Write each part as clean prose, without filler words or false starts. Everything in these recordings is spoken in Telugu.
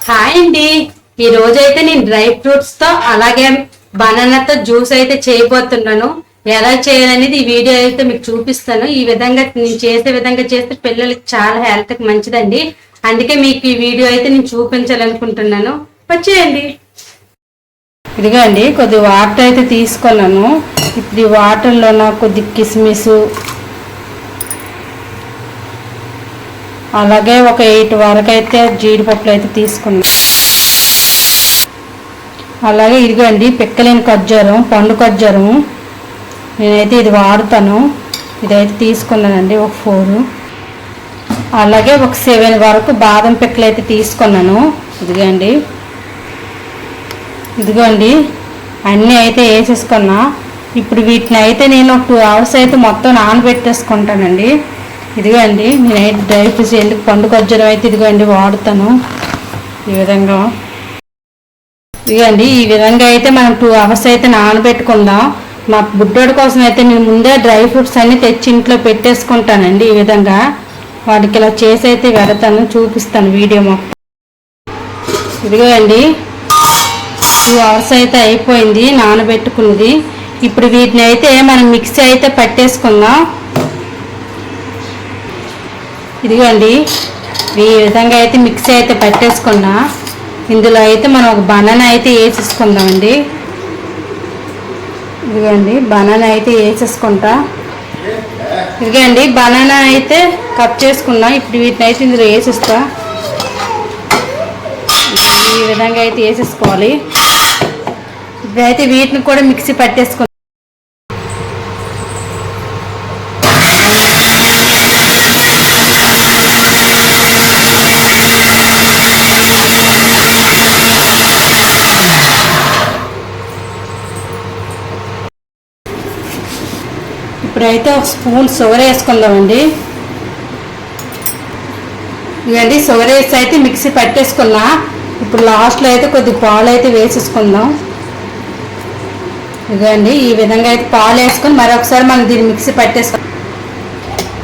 హాయ్ అండి, ఈ రోజైతే నేను డ్రై ఫ్రూట్స్ తో అలాగే బనానాతో జ్యూస్ అయితే చేయబోతున్నాను. ఎలా చేయాలనేది ఈ వీడియో అయితే మీకు చూపిస్తాను. ఈ విధంగా నేను చేసే విధంగా చేస్తే పిల్లలకి చాలా హెల్త్ కి మంచిదండి. అందుకే మీకు ఈ వీడియో అయితే నేను చూపించాలనుకుంటున్నాను. వచ్చేయండి. ఇదిగో అండి, కొద్ది వాటర్ అయితే తీసుకున్నాను. ఇప్పుడు ఈ వాటర్లో నాకు కొద్ది కిస్మిస్, అలాగే ఒక 8 వరకు అయితే జీడిపప్పులు అయితే తీసుకున్నాను. అలాగే ఇదిగోండి పిక్కలేని ఖర్జూరం, పండు ఖర్జూరం నేనైతే ఇది వాడుతాను. ఇదైతే తీసుకున్నానండి ఒక 4. అలాగే ఒక 7 వరకు బాదం పిక్కలు అయితే తీసుకున్నాను. ఇదిగోండి అన్నీ అయితే వేసేసుకున్నా. ఇప్పుడు వీటిని అయితే నేను ఒక 2 hours అయితే మొత్తం నానబెట్టేసుకుంటానండి. ఇదిగోండి నేనైతే డ్రై ఫ్రూట్స్ ఎందుకు పండు ఖర్జూరం అయితే ఇదిగోండి వాడుతాను. ఈ విధంగా ఇదిగోండి ఈ విధంగా అయితే మనం 2 hours అయితే నానబెట్టుకుందాం. మా బుడ్డోడి కోసం అయితే నేను ముందే డ్రై ఫ్రూట్స్ అన్ని తెచ్చి ఇంట్లో పెట్టేసుకుంటానండి. ఈ విధంగా వాటికి ఇలా చేసి అయితే వెడతాను, చూపిస్తాను వీడియో మొత్తం. ఇదిగోండి 2 hours అయితే అయిపోయింది నానబెట్టుకున్నది. ఇప్పుడు వీటిని అయితే మనం మిక్సీ అయితే పట్టేసుకుందాం. ఇదిగోండి ఈ విధంగా అయితే మిక్సీ అయితే పట్టేసుకున్నా. ఇందులో అయితే మనం ఒక బనానా అయితే వేసేసుకుందామండి. ఇదిగోండి బనానా అయితే వేసేసుకుంటా. ఇదిగోండి బనానా అయితే కట్ చేసుకున్నా. ఇప్పుడు వీటిని అయితే ఇందులో వేసేస్తా. ఈ విధంగా అయితే వేసేసుకోవాలి. ఇప్పుడైతే వీటిని కూడా మిక్సీ పట్టేసుకుందాం. ఇప్పుడైతే ఒక స్పూన్ షుగర్ వేసుకుందామండి. ఇదండి షుగర్ వేసి అయితే మిక్సీ పట్టేసుకున్నా. ఇప్పుడు లాస్ట్లో అయితే కొద్ది పాలు అయితే వేసేసుకుందాం. ఇదండి ఈ విధంగా అయితే పాలు వేసుకొని మరొకసారి మనం దీన్ని మిక్సీ పట్టేసుకుందాం.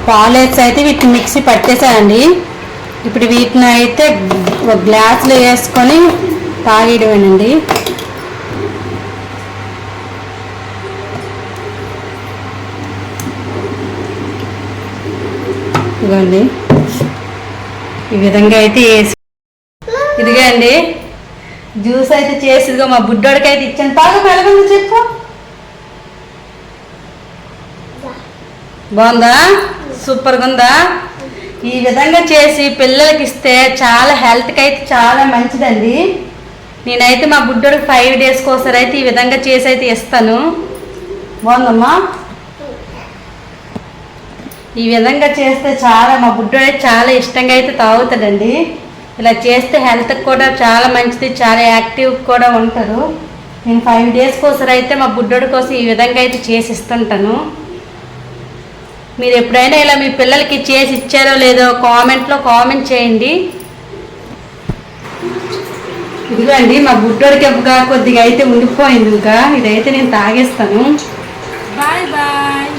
పాలు వేసి అయితే వీటిని మిక్సీ పట్టేసానండి. ఇప్పుడు వీటిని అయితే ఒక గ్లాసులో వేసుకొని తాగేయడమేనండి. ఇదిగోండి ఈ విధంగా అయితే వేసి ఇదిగోండి జ్యూస్ అయితే చేసి ఇదిగో మా బుడ్డోడికి అయితే ఇచ్చాను. బాగా మెలగండి, చెప్పు బాగుందా? సూపర్గా ఉందా? ఈ విధంగా చేసి పిల్లలకి ఇస్తే చాలా హెల్త్కి అయితే చాలా మంచిదండి. నేనైతే మా బుడ్డోడికి 5 days ఒకసారి అయితే ఈ విధంగా చేసి అయితే ఇస్తాను. బాగుందమ్మా? ఈ విధంగా చేస్తే చాలా మా బుడ్డోడు చాలా ఇష్టంగా అయితే తాగుతాడండి. ఇలా చేస్తే హెల్త్కి కూడా చాలా మంచిది, చాలా యాక్టివ్ కూడా ఉంటారు. నేను 5 days ఒకసారి అయితే మా బుడ్డోడి కోసం ఈ విధంగా అయితే చేసి ఇస్తుంటాను. మీరు ఎప్పుడైనా ఇలా మీ పిల్లలకి చేసి ఇచ్చారో లేదో కామెంట్లో కామెంట్ చేయండి. ఇదిగోండి మా బుడ్డోడికి కొద్దిగా అయితే ఉండిపోయింది. ఇంకా ఇదైతే నేను తాగేస్తాను. Bye bye.